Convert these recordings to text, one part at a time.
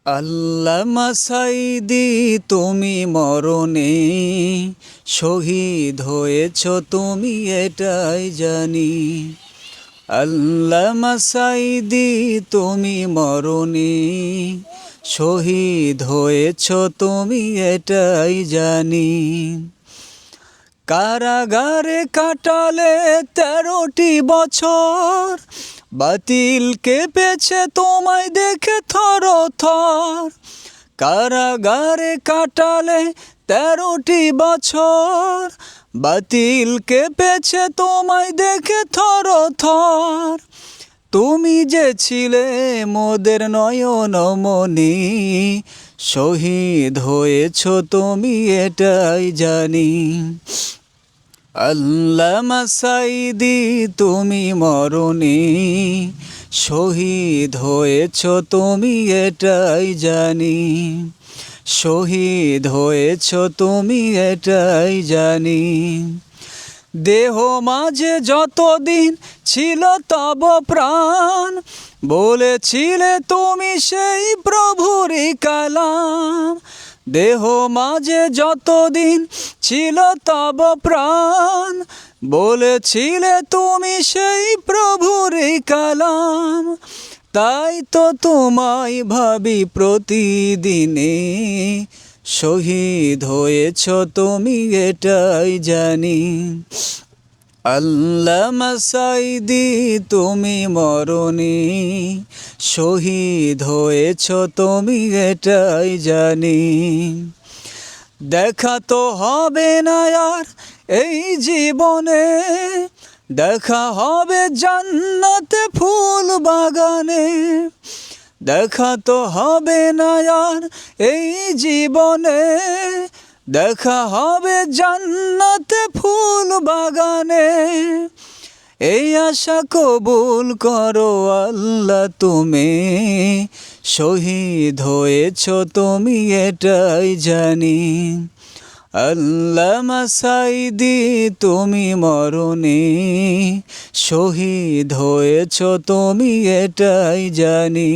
আল্লামা সাঈদী তুমি মরণে শহীদ হয়েছ তুমি এটাই জানি। আল্লামা সাঈদী তুমি মরণে শহীদ হয়েছ তুমি এটাই জানি। কারাগারে কাটালে 13টি বছর, বাতিল কেঁপেছে তোমায় দেখে থরথর। কারাগারে কাটালে 13টি বছর, বাতিল কেঁপেছে তোমায় দেখে থরথর। তুমি যে ছিলে মোদের নয়নমণি, শহীদ হয়েছ তুমি এটাই জানি। আল্লামা সাঈদী তুমি মরণে শহীদ হয়েছ তুমি এটাই জানি। শহীদ হয়েছ তুমি এটাই জানি। দেহ মাঝে যতদিন ছিল তব প্রাণ, বলেছিলে তুমি সেই প্রভুরই কালাম। দেহ মাঝে যতদিন ছিল তব প্রাণ, বলেছিলে তুমি সেই প্রভুরই কালাম। তাই তো তোমায় ভাবি প্রতিদিনে, শহীদ হয়েছ তুমি এটাই জানি। আল্লামা সাঈদী তুমি মরণে শহীদ হয়েছ তুমি এটাই জানি। দেখা তো হবে না আর এই জীবনে, দেখা হবে জান্নাতে ফুল বাগানে। দেখা তো হবে না আর এই জীবনে, দেখা হবে জান্নাতে ফুল বাগানে। এই আশা কবুল করো আল্লাহ তুমি, শহীদ হয়েছ তুমি এটাই জানি। আল্লামা সাঈদী তুমি মরণে শহীদ হয়েছ তুমি এটাই জানি।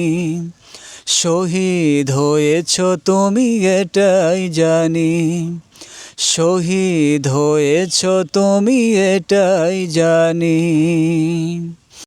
শহীদ হয়েছ তুমি এটাই জানি। শহীদ হয়েছ তুমি এটাই জানি।